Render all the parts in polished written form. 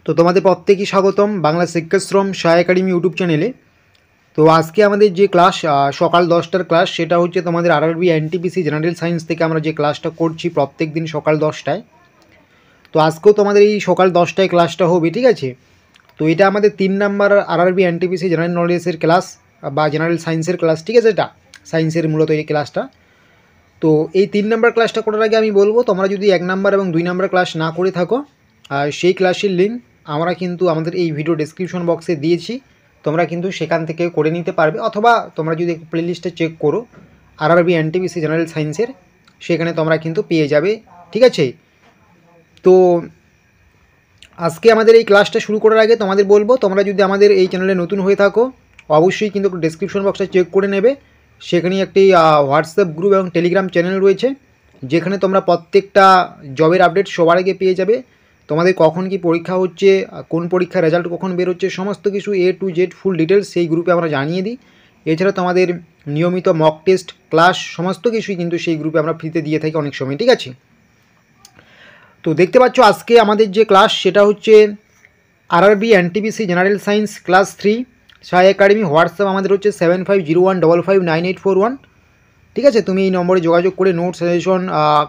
তো তোমাদের প্রত্যেকই স্বাগতম বাংলা শিক্ষাশ্রম সাই একাডেমি ইউটিউব চ্যানেলে। তো আজকে আমাদের যে ক্লাস সকাল 10টার ক্লাস, সেটা হচ্ছে তোমাদের আরআরবি এনটিপিসি জেনারেল সায়েন্স থেকে আমরা যে ক্লাসটা করছি প্রত্যেক দিন সকাল 10টায়। তো আজকেও তোমাদের এই সকাল 10টায় ক্লাসটা হবে, ঠিক আছে। তো এটা আমাদের 3 নাম্বার আরআরবি এনটিপিসি জেনারেল নলেজের ক্লাস বা জেনারেল সায়েন্সের ক্লাস, ঠিক আছে। এটা সায়েন্সের মূলত এই ক্লাসটা। তো এই 3 নাম্বার ক্লাসটা করার আগে আমি বলবো, তোমরা যদি 1 নাম্বার এবং 2 নাম্বার ক্লাস না করে থাকো, সেই ক্লাসের লিঙ্ক আমরা কিন্তু আমাদের এই ভিডিও ডেসক্রিপশন বক্সে দিয়েছি, তোমরা কিন্তু সেখান থেকে করে নিতে পারবে। অথবা তোমরা যদি প্লেলিস্টে চেক করো আরআরবি এনটিপিসি জেনারেল সায়েন্সের, সেখানে তোমরা কিন্তু পেয়ে যাবে, ঠিক আছে। তো আজকে আমাদের এই ক্লাসটা শুরু করার আগে তোমাদের বলবো, তোমরা যদি আমাদের এই চ্যানেলে নতুন হয়ে থাকো অবশ্যই কিন্তু ডেসক্রিপশন বক্সটা চেক করে নেবে। সেখানে একটি হোয়াটসঅ্যাপ গ্রুপ এবং টেলিগ্রাম চ্যানেল রয়েছে, যেখানে তোমরা প্রত্যেকটা জবের আপডেট সবার আগে পেয়ে যাবে। তোমাদের কখন কি পরীক্ষা হচ্ছে, কোন পরীক্ষার রেজাল্ট কখন বের হচ্ছে, সমস্ত কিছু A to Z full details সেই গ্রুপে আমরা জানিয়ে দিই। এছাড়া তোমাদের নিয়মিত মক টেস্ট ক্লাস সমস্ত কিছুই কিন্তু সেই গ্রুপে আমরা ফ্রিতে দিয়ে থাকি অনেক সময়, ঠিক আছে। তো দেখতে পাচ্ছ আজকে আমাদের যে ক্লাস সেটা হচ্ছে RRB NTPC general science class 3 সাই একাডেমি। হোয়াটসঅ্যাপ আমাদের হচ্ছে 7501559841, ঠিক আছে। তুমি এই নম্বরে যোগাযোগ করে নোট সাজেশন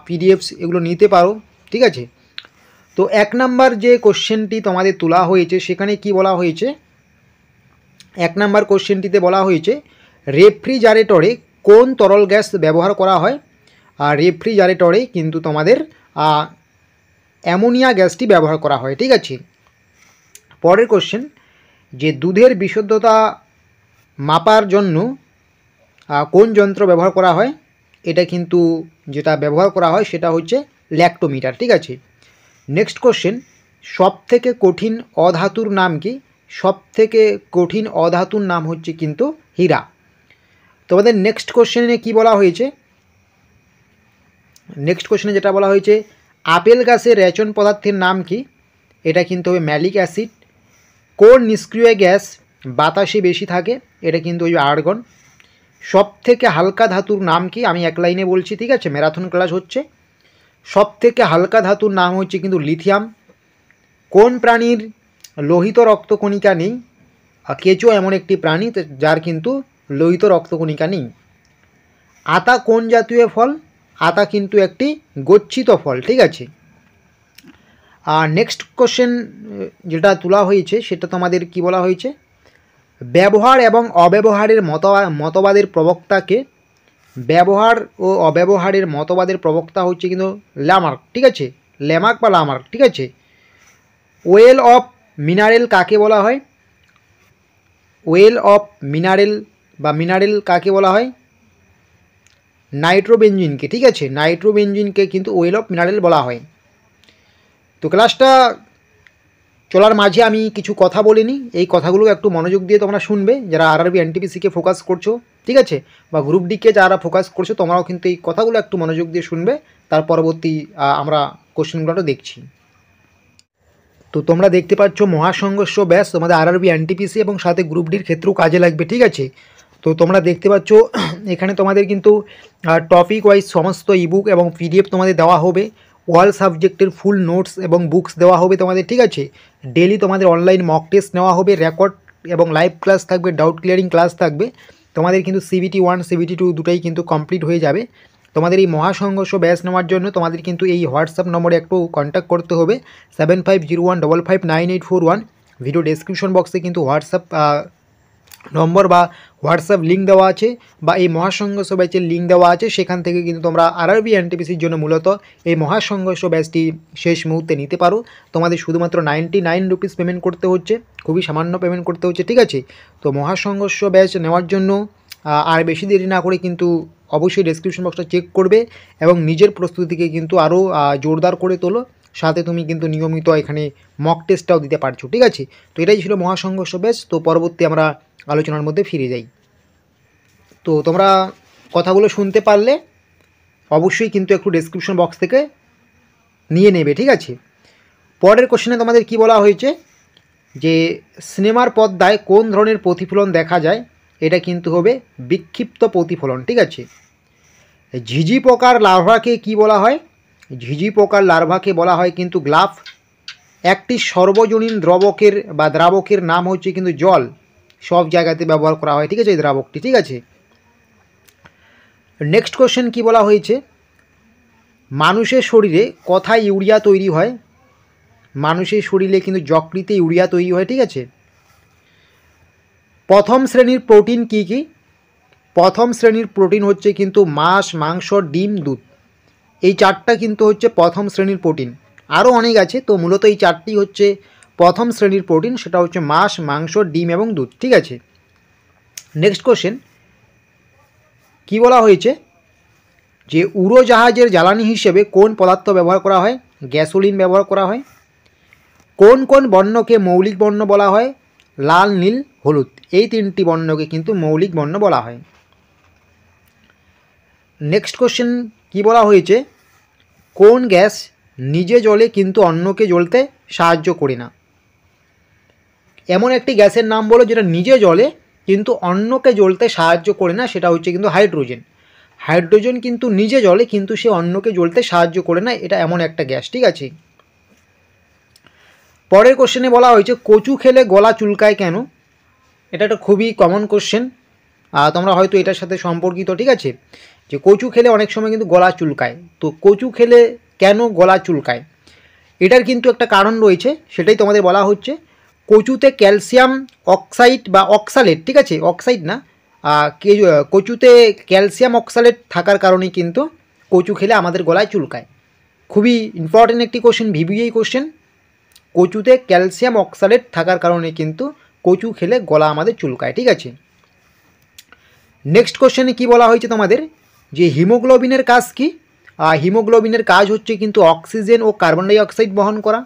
পিডিএফস এগুলো নিতে পারো, ঠিক আছে। তো 1 নাম্বার যে কোশ্চেনটি তোমাদের তোলা হয়েছে সেখানে কি বলা হয়েছে, 1 নাম্বার কোশ্চেনটিতে বলা হয়েছে রেফ্রিজারেটরে কোন তরল গ্যাস ব্যবহার করা হয়। আর রেফ্রিজারেটরে কিন্তু তোমাদের অ্যামোনিয়া গ্যাসটি ব্যবহার করা হয়, ঠিক আছে। পরের কোশ্চেন, যে দুধের বিশুদ্ধতা মাপার জন্য কোন যন্ত্র ব্যবহার করা হয়, এটা কিন্তু যেটা ব্যবহার করা হয় সেটা হচ্ছে ল্যাক্টোমিটার, ঠিক আছে। নেক্সট কোশ্চেন, সবথেকে কঠিন অধাতুর নাম কি? সবথেকে কঠিন অধাতুর নাম হচ্ছে কিন্তু হীরা। তোমাদের নেক্সট কোশ্চেনে কি বলা হয়েছে, নেক্সট কোশ্চেনে যেটা বলা হয়েছে আপেল গাছের রেচন পদার্থের নাম কি? এটা কিন্তু হবে ম্যালিক অ্যাসিড। কোন নিষ্ক্রিয় গ্যাস বাতাসে বেশি থাকে? এটা কিন্তু ওই আর্গন। সবথেকে হালকা ধাতুর নাম কি? আমি এক লাইনে বলছি, ঠিক আছে, ম্যারাথন ক্লাস হচ্ছে। সবথেকে হালকা ধাতুর নাম হচ্ছে কিন্তু লিথিয়াম। কোন প্রাণীর লোহিত রক্তকণিকা নেই? কেঁচো এমন একটি প্রাণী যার কিন্তু লোহিত রক্তকণিকা নেই। আতা কোন জাতীয় ফল? আতা কিন্তু একটি গচ্ছিত ফল, ঠিক আছে। আর নেক্সট কোশ্চেন যেটা তোলা হয়েছে সেটা তোমাদের কি বলা হয়েছে, ব্যবহার এবং অব্যবহারের মতবাদের প্রবক্তাকে? ব্যবহার ও অব্যবহারের মতবাদের প্রবক্তা হচ্ছে কিন্তু ল্যামার্ক, ঠিক আছে, ল্যামার্ক বা লামার্ক, ঠিক আছে। ওয়েল অফ মিনারেল কাকে বলা হয়? ওয়েল অফ মিনারেল বা মিনারেল কাকে বলা হয়? নাইট্রোবেনজিনকে, ঠিক আছে, নাইট্রোবেনজিনকে কিন্তু ওয়েল অফ মিনারেল বলা হয়। তো ক্লাসটা চলার মাঝে আমি কিছু কথা বলিনি, এই কথাগুলো একটু মনোযোগ দিয়ে তোমরা শুনবে যারা আরআরবি এনটিপিসিকে ফোকাস করছো, ঠিক আছে, বা গ্রুপ ডিকে যারা ফোকাস করছো, তোমরাও কিন্তু এই কথাগুলো একটু মনোযোগ দিয়ে শুনবে। তার পরবর্তী আমরা কোশ্চেনগুলো দেখছি। তো তোমরা দেখতে পাচ্ছ মহাসংঘর্ষ ব্যাস তোমাদের আরআরবি এনটিপিসি এবং সাথে গ্রুপ ডির ক্ষেত্রেও কাজে লাগবে, ঠিক আছে। তো তোমরা দেখতে পাচ্ছ এখানে তোমাদের কিন্তু টপিক ওয়াইজ সমস্ত ইবুক এবং পিডিএফ তোমাদের দেওয়া হবে। অল সাবজেক্টের ফুল নোটস এবং বুকস দেওয়া হবে তোমাদের, ঠিক আছে। ডেলি তোমাদের অনলাইন মক টেস্ট নেওয়া হবে, রেকর্ড এবং লাইভ ক্লাস থাকবে, ডাউট ক্লিয়ারিং ক্লাস থাকবে। তোমাদের কিন্তু CBT 1 CBT 2 দুটাই কিন্তু কমপ্লিট হয়ে যাবে। তোমাদের এই মহাসংঘর্ষ ব্যাচ নেওয়ার জন্য তোমাদের কিন্তু এই হোয়াটসঅ্যাপ নম্বরে একটু কন্ট্যাক্ট করতে হবে, 7501559841। ভিডিও ডেসক্রিপশন বক্সে কিন্তু হোয়াটসঅ্যাপ নম্বর বা হোয়াটসঅ্যাপ লিঙ্ক দেওয়া আছে, বা এই মহাসংঘর্ষ ব্যাচের লিঙ্ক দেওয়া আছে। সেখান থেকে কিন্তু তোমরা আরআরবি এনটিপিসির জন্য মূলত এই মহাসংঘর্ষ ব্যাচটি শেষ মুহূর্তে নিতে পারো। তোমাদের শুধুমাত্র 99 রুপিস পেমেন্ট করতে হচ্ছে, খুবই সামান্য পেমেন্ট করতে হচ্ছে, ঠিক আছে। তো মহাসংঘর্ষ ব্যাচ নেওয়ার জন্য আর বেশি দেরি না করে কিন্তু অবশ্যই ডেসক্রিপশন বক্সটা চেক করবে এবং নিজের প্রস্তুতিকে কিন্তু আরও জোরদার করে তোলো। সাথে তুমি কিন্তু নিয়মিত এখানে মক টেস্টটাও দিতে পারছো, ঠিক আছে। তো এটাই ছিল মহাসংঘর্ষ ব্যাচ। তো পরবর্তী আমরা আলোচনার মধ্যে ফিরে যাই। তো তোমরা কথাগুলো শুনতে পারলে অবশ্যই কিন্তু একটু ডেসক্রিপশন বক্স থেকে নিয়ে নেবে, ঠিক আছে। পরের কোশ্চেনে তোমাদের কি বলা হয়েছে, যে সিনেমার পর্দায় কোন ধরনের প্রতিফলন দেখা যায়? এটা কিন্তু হবে বিক্ষিপ্ত প্রতিফলন, ঠিক আছে। ঝিঝি পোকার লার্ভাকে কি বলা হয়? ঝিঝি পোকার লার্ভাকে বলা হয় কিন্তু গ্লাফ। একটি সর্বজনীন দ্রবকের বা দ্রাবকের নাম হচ্ছে কিন্তু জল। সব জায়গাতে ব্যবহার করা হয়, ঠিক আছে, এই দ্রাবকটি, ঠিক আছে। নেক্সট কোশ্চেন কি বলা হয়েছে, মানুষের শরীরে কোথায় ইউরিয়া তৈরি হয়? মানুষের শরীরে কিন্তু যকৃতে ইউরিয়া তৈরি হয়, ঠিক আছে। প্রথম শ্রেণীর প্রোটিন কি কি? প্রথম শ্রেণীর প্রোটিন হচ্ছে কিন্তু মাছ, মাংস, ডিম, দুধ। এই চারটা কিন্তু হচ্ছে প্রথম শ্রেণীর প্রোটিন। আরও অনেক আছে, তো মূলত এই চারটি হচ্ছে প্রথম শ্রেণীর প্রোটিন, সেটা হচ্ছে মাছ, মাংস, ডিম এবং দুধ, ঠিক আছে। নেক্সট কোশ্চেন কি বলা হয়েছে, যে উড়োজাহাজের জ্বালানি হিসেবে কোন পদার্থ ব্যবহার করা হয়? গ্যাসোলিন ব্যবহার করা হয়। কোন কোন বর্ণকে মৌলিক বর্ণ বলা হয়? লাল, নীল, হলুদ। এই তিনটি বর্ণকে কিন্তু মৌলিক বর্ণ বলা হয়। নেক্সট কোশ্চেন কি বলা হয়েছে, কোন গ্যাস নিজে জ্বলে কিন্তু অন্যকে জ্বলতে সাহায্য করে না? এমন একটি গ্যাসের নাম বলো যেটা নিজে জ্বলে কিন্তু অন্যকে জ্বলতে সাহায্য করে না, সেটা হচ্ছে কিন্তু হাইড্রোজেন। হাইড্রোজেন কিন্তু নিজে জ্বলে কিন্তু সে অন্যকে জ্বলতে সাহায্য করে না, এটা এমন একটা গ্যাস, ঠিক আছে। পরের কোশ্চেনে বলা হয়েছে কচু খেলে গলা চুলকায় কেন? এটা একটা খুবই কমন কোশ্চেন, তোমরা হয়তো এটার সাথে সম্পর্কিত, ঠিক আছে, যে কচু খেলে অনেক সময় কিন্তু গলা চুলকায়। তো কচু খেলে কেন গলা চুলকায়? এটার কিন্তু একটা কারণ রয়েছে, সেটাই তোমাদের বলা হচ্ছে। কচুতে ক্যালসিয়াম অক্সাইড বা অক্সালেট, ঠিক আছে, অক্সাইড না, কচুতে ক্যালসিয়াম অক্সালেট থাকার কারণেই কিন্তু কচু খেলে আমাদের গলায় চুলকায়। খুবই ইম্পর্টেন্ট একটি কোশ্চেন, ভিভিআই কোশ্চেন। কচুতে ক্যালসিয়াম অক্সালেট থাকার কারণে কিন্তু কচু খেলে গলা আমাদের চুলকায়, ঠিক আছে। নেক্সট কোশ্চেনে কি বলা হয়েছে তোমাদের, যে হিমোগ্লোবিনের কাজ কি? হিমোগ্লোবিনের কাজ হচ্ছে কিন্তু অক্সিজেন ও কার্বন ডাই অক্সাইড বহন করা।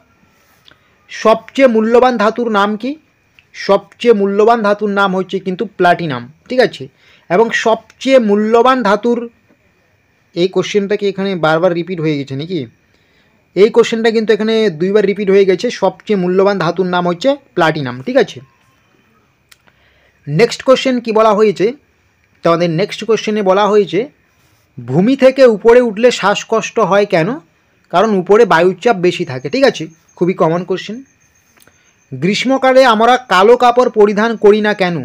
সবচেয়ে মূল্যবান ধাতুর নাম কি? সবচেয়ে মূল্যবান ধাতুর নাম হচ্ছে কিন্তু প্লাটিনাম, ঠিক আছে। এবং সবচেয়ে মূল্যবান ধাতুর, এই কোশ্চেনটা কি এখানে বারবার রিপিট হয়ে গেছে নাকি? এই কোশ্চেনটা কিন্তু এখানে দুইবার রিপিট হয়ে গেছে। সবচেয়ে মূল্যবান ধাতুর নাম হচ্ছে প্লাটিনাম, ঠিক আছে। নেক্সট কোশ্চেন কি বলা হয়েছে, তোমাদের নেক্সট কোশ্চেনে বলা হয়েছে ভূমি থেকে উপরে উঠলে শ্বাসকষ্ট হয় কেন? কারণ উপরে বায়ুর চাপ বেশি থাকে, ঠিক আছে, খুবই কমন কোশ্চেন। গ্রীষ্মকালে আমরা কালো কাপড় পরিধান করি না কেন?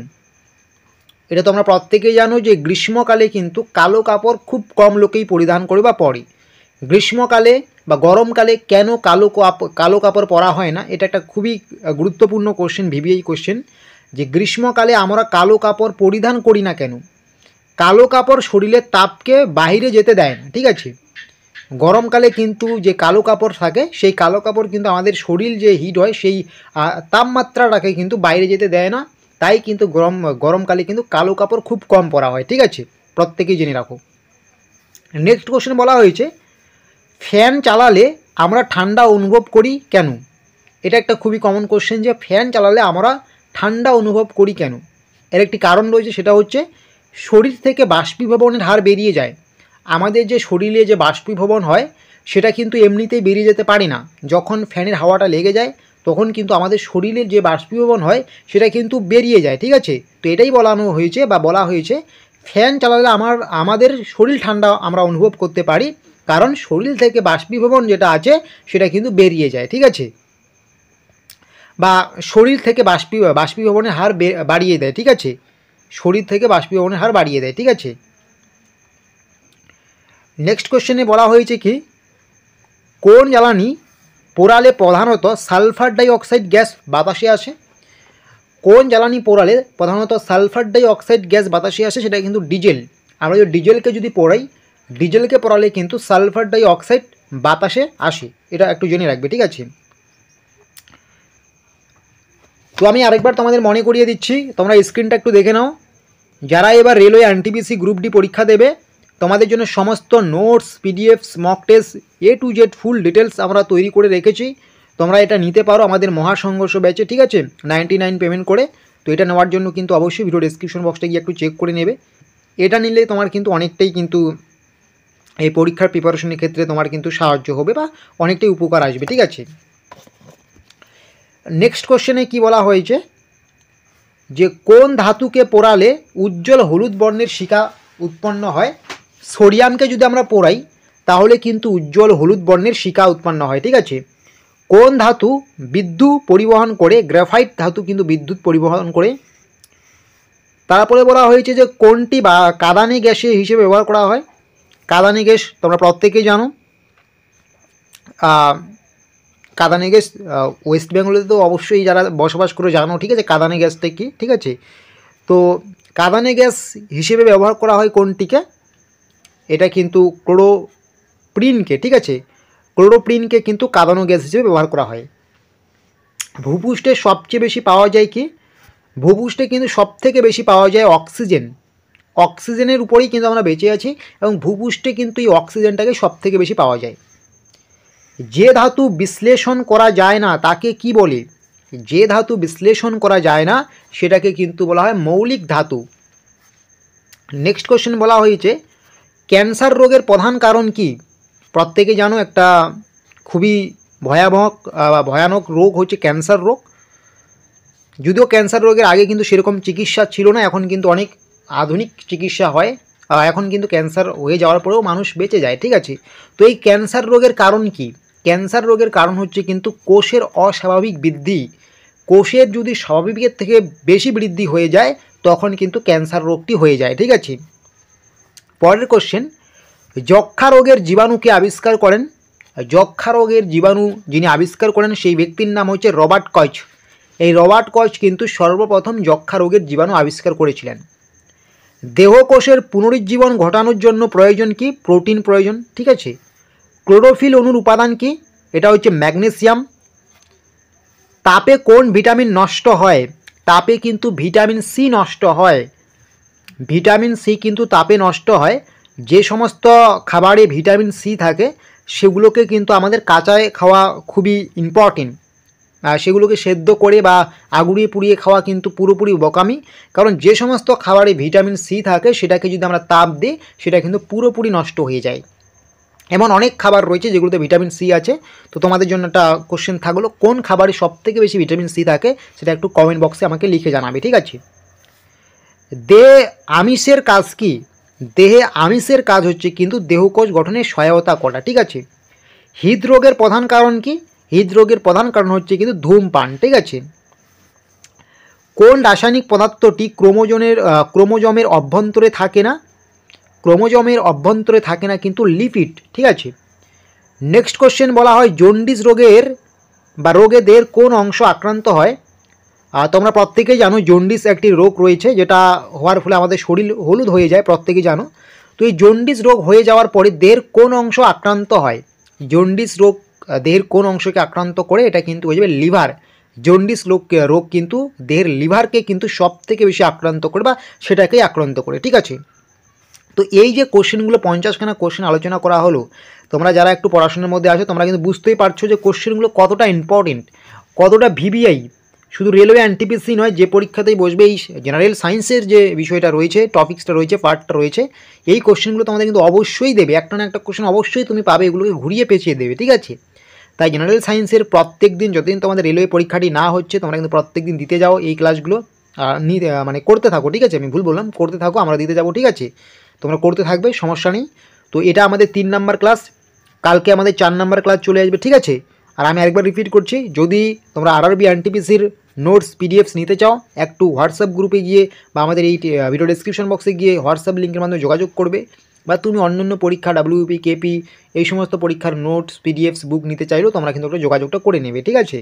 এটা তোমরা প্রত্যেকেই জানো যে গ্রীষ্মকালে কিন্তু কালো কাপড় খুব কম লোকেই পরিধান করে বা পরে। গ্রীষ্মকালে বা গরমকালে কেন কালো কাপড় পরা হয় না? এটা একটা খুবই গুরুত্বপূর্ণ কোশ্চেন, ভিভিআই কোশ্চেন, যে গ্রীষ্মকালে আমরা কালো কাপড় পরিধান করি না কেন? কালো কাপড় শরীরের তাপকে বাইরে যেতে দেয় না, ঠিক আছে। গরমকালে কিন্তু যে কালো কাপড় থাকে, সেই কালো কাপড় কিন্তু আমাদের শরীর যে হিট হয় সেই তাপমাত্রাটাকে কিন্তু বাইরে যেতে দেয় না, তাই কিন্তু গরমকালে কিন্তু কালো কাপড় খুব কম পরা হয়, ঠিক আছে, প্রত্যেকেই জেনে রাখো। নেক্সট কোশ্চেন বলা হয়েছে ফ্যান চালালে আমরা ঠান্ডা অনুভব করি কেন? এটা একটা খুবই কমন কোশ্চেন, যে ফ্যান চালালে আমরা ঠান্ডা অনুভব করি কেন? এর একটি কারণ রয়েছে, সেটা হচ্ছে শরীর থেকে বাষ্পীভবনের হার বেরিয়ে যায়। আমাদের যে শরীরে যে বাষ্পীভবন হয় সেটা কিন্তু এমনিতেই বেরিয়ে যেতে পারে না। যখন ফ্যানের হাওয়াটা লেগে যায় তখন কিন্তু আমাদের শরীরের যে বাষ্পীভবন হয় সেটা কিন্তু বেরিয়ে যায়, ঠিক আছে। তো এটাই বলানো হয়েছে বা বলা হয়েছে ফ্যান চালালে আমাদের শরীর ঠান্ডা আমরা অনুভব করতে পারি, কারণ শরীর থেকে বাষ্পীভবন যেটা আছে সেটা কিন্তু বেরিয়ে যায়, ঠিক আছে, বা শরীর থেকে বাষ্পীভবনের হার বাড়িয়ে দেয়, ঠিক আছে, শরীর থেকে বাষ্পীভবনের হার বাড়িয়ে দেয়, ঠিক আছে। নেক্সট কোশ্চেনে বলা হয়েছে কি কোন জ্বালানি পোড়ালে প্রধানত সালফার ডাই অক্সাইড গ্যাস বাতাসে আসে? কোন জ্বালানি পোড়ালে প্রধানত সালফার ডাই অক্সাইড গ্যাস বাতাসে আসে? সেটা কিন্তু ডিজেল। আমরা যদি ডিজেলকে পোড়াই, ডিজেলকে পোড়ালে কিন্তু সালফার ডাই অক্সাইড বাতাসে আসে, এটা একটু জেনে রাখবে, ঠিক আছে। তো আমি আরেকবার তোমাদের মনে করিয়ে দিচ্ছি, তোমরা স্ক্রিনটা একটু দেখে নাও। যারা এবার রেলওয়ে এনটিপিসি গ্রুপ ডি পরীক্ষা দেবে তোমাদের জন্য সমস্ত notes, PDFs, mock test A to Z full details আমরা তৈরি করে রেখেছি। তোমরা এটা নিতে পারো আমাদের মহাসংঘর্ষ ব্যাচে, ঠিক আছে, 99 পেমেন্ট করে। তো এটা নেওয়ার জন্য কিন্তু অবশ্যই ভিডিও ডেসক্রিপশন বক্সটা গিয়ে একটু চেক করে নেবে। এটা নিলে তোমার কিন্তু অনেকটাই কিন্তু এই পরীক্ষার প্রিপারেশনের ক্ষেত্রে তোমার কিন্তু সাহায্য হবে বা অনেকটাই উপকার আসবে, ঠিক আছে। নেক্সট কোশ্চেনে কি বলা হয়েছে, যে কোন ধাতুকে পোড়ালে উজ্জ্বল হলুদ বর্ণের শিখা উৎপন্ন হয়? সোডিয়ামকে যদি আমরা পোড়াই তাহলে কিন্তু উজ্জ্বল হলুদ বর্ণের শিখা উৎপন্ন হয়, ঠিক আছে। কোন ধাতু বিদ্যুৎ পরিবহন করে? গ্রাফাইট ধাতু কিন্তু বিদ্যুৎ পরিবহন করে। তারপরে বলা হয়েছে যে কোনটি বা কাঁদানে গ্যাসে হিসেবে ব্যবহার করা হয়? কাঁদানে গ্যাস তোমরা প্রত্যেকেই জানো, কাঁদানে গ্যাস ওয়েস্ট বেঙ্গলে তো অবশ্যই যারা বসবাস করে জানো, ঠিক আছে, কাঁদানে গ্যাসটা কি, ঠিক আছে। তো কাঁদানে গ্যাস হিসেবে ব্যবহার করা হয় কোনটিকে? এটা কিন্তু ক্লোরোপ্রিনকে, ঠিক আছে, ক্লোরোপ্রিনকে কিন্তু কাঁদানো গ্যাস হিসেবে ব্যবহার করা হয়। ভূপৃষ্ঠে সবচেয়ে বেশি পাওয়া যায় কি? ভূপৃষ্ঠে কিন্তু সবথেকে বেশি পাওয়া যায় অক্সিজেন। অক্সিজেনের উপরেই কিন্তু আমরা বেঁচে আছি এবং ভূপৃষ্ঠে কিন্তু এই অক্সিজেনটাকে সবথেকে বেশি পাওয়া যায়। যে ধাতু বিশ্লেষণ করা যায় না তাকে কি বলে? যে ধাতু বিশ্লেষণ করা যায় না সেটাকে কিন্তু বলা হয় মৌলিক ধাতু। নেক্সট কোশ্চেন বলা হয়েছে ক্যান্সার রোগের প্রধান কারণ কি? প্রত্যেকে জানো একটা খুবই ভয়ানক রোগ হচ্ছে ক্যান্সার রোগ। যদিও ক্যান্সার রোগের আগে কিন্তু সেরকম চিকিৎসা ছিল না, এখন কিন্তু অনেক আধুনিক চিকিৎসা হয়, এখন কিন্তু ক্যান্সার হয়ে যাওয়ার পরেও মানুষ বেঁচে যায়, ঠিক আছে। তো এই ক্যান্সার রোগের কারণ কি? ক্যান্সার রোগের কারণ হচ্ছে কিন্তু কোষের অস্বাভাবিক বৃদ্ধি। কোষের যদি স্বাভাবিকের থেকে বেশি বৃদ্ধি হয়ে যায় তখন কিন্তু ক্যান্সার রোগটি হয়ে যায়, ঠিক আছে। পরের কোশ্চেন, যক্ষ্মা রোগের জীবাণুকে আবিষ্কার করেন? যক্ষ্মা রোগের জীবাণু যিনি আবিষ্কার করেন সেই ব্যক্তির নাম হচ্ছে রবার্ট কচ। এই রবার্ট কচ কিন্তু সর্বপ্রথম যক্ষ্মা রোগের জীবাণু আবিষ্কার করেছিলেন। দেহকোষের পুনরুজ্জীবন ঘটানোর জন্য প্রয়োজন কি? প্রোটিন প্রয়োজন, ঠিক আছে। ক্লোরোফিল অণুর উপাদান কি? এটা হচ্ছে ম্যাগনেসিয়াম। তাপে কোন ভিটামিন নষ্ট হয়? তাপে কিন্তু ভিটামিন সি নষ্ট হয়। ভিটামিন সি কিন্তু তাপে নষ্ট হয়। যে সমস্ত খাবারে ভিটামিন সি থাকে সেগুলোকে কিন্তু আমাদের কাঁচায় খাওয়া খুবই ইম্পর্টেন্ট। সেগুলোকে সেদ্ধ করে বা আগুড়িয়ে পুড়িয়ে খাওয়া কিন্তু পুরোপুরি বোকামি, কারণ যে সমস্ত খাবারে ভিটামিন সি থাকে সেটাকে যদি আমরা তাপ দিই সেটা কিন্তু পুরোপুরি নষ্ট হয়ে যায়। এমন অনেক খাবার রয়েছে যেগুলোতে ভিটামিন সি আছে। তো তোমাদের জন্য একটা কোশ্চেন থাকলো, কোন খাবারে সবথেকে বেশি ভিটামিন সি থাকে সেটা একটু কমেন্ট বক্সে আমাকে লিখে জানাবে, ঠিক আছে। দেহে আমিষের কাজ কি? দেহে আমিষের কাজ হচ্ছে কিন্তু দেহকোষ গঠনে সহায়তা করা, ঠিক আছে। হৃদরোগের প্রধান কারণ কি? হৃদরোগের প্রধান কারণ হচ্ছে কিন্তু ধূমপান, ঠিক আছে। কোন রাসায়নিক পদার্থটি ক্রোমোজোমের অভ্যন্তরে থাকে না? ক্রোমোজোমের অভ্যন্তরে থাকে না কিন্তু লিপিড, ঠিক আছে। নেক্সট কোশ্চেন বলা হয় জন্ডিস রোগেদের কোন অংশ আক্রান্ত হয়? তোমরা প্রত্যেকেই জানো জন্ডিস একটি রোগ রয়েছে যেটা হওয়ার ফলে আমাদের শরীর হলুদ হয়ে যায়, প্রত্যেকেই জানো। তো এই জন্ডিস রোগ হয়ে যাওয়ার পরে দেহের কোন অংশ আক্রান্ত হয়? জন্ডিস রোগ দেহের কোন অংশকে আক্রান্ত করে? এটা কিন্তু হয়ে যাবে লিভার। জন্ডিস রোগ কিন্তু দেহের লিভারকে কিন্তু সব থেকে বেশি আক্রান্ত করে বা সেটাকেই আক্রান্ত করে, ঠিক আছে। তো এই যে কোশ্চেনগুলো 50খানা কোশ্চেন আলোচনা করা হলো, তোমরা যারা একটু পড়াশোনার মধ্যে আছো তোমরা কিন্তু বুঝতেই পারছো যে কোশ্চেনগুলো কতটা ইম্পর্টেন্ট, কতটা ভিভিআই। শুধু রেলওয়ে এনটিপিসি নয়, যে পরীক্ষাতেই বসবে এই জেনারেল সায়েন্সের যে বিষয়টা রয়েছে, টপিক্সটা রয়েছে, পার্টটা রয়েছে, এই কোশ্চেনগুলো তোমাদের কিন্তু অবশ্যই দেবে। একটা না একটা কোশ্চেন অবশ্যই তুমি পাবে, এগুলোকে ঘুরিয়ে পেঁচিয়ে দেবে, ঠিক আছে। তাই জেনারেল সায়েন্সের প্রত্যেক দিন যতদিন তোমাদের রেলওয়ে পরীক্ষাটি না হচ্ছে তোমরা কিন্তু প্রত্যেক দিন দিতে যাও এই ক্লাসগুলো, মানে করতে থাকো, ঠিক আছে। আমি ভুল বললাম, করতে থাকো, আমরা দিতে যাবো, ঠিক আছে। তোমরা করতে থাকবে, সমস্যা নেই। তো এটা আমাদের 3 নাম্বার ক্লাস, কালকে আমাদের 4 নাম্বার ক্লাস চলে আসবে, ঠিক আছে। আর আমি আরেকবার রিপিট করছি, যদি তোমরা আরআরবি এনটিপিসির নোটস পিডিএফস নিতে চাও একটু হোয়াটসঅ্যাপ গ্রুপে গিয়ে বা আমাদের এই ভিডিও ডেসক্রিপশন বক্সে গিয়ে হোয়াটসঅ্যাপ লিঙ্কের মাধ্যমে যোগাযোগ করবে, বা তুমি অন্যান্য পরীক্ষা ডাব্লিউপি, কেপি এই সমস্ত পরীক্ষার নোটস পিডিএফস বুক নিতে চাইলেও তোমরা কিন্তু যোগাযোগটা করে নেবে, ঠিক আছে।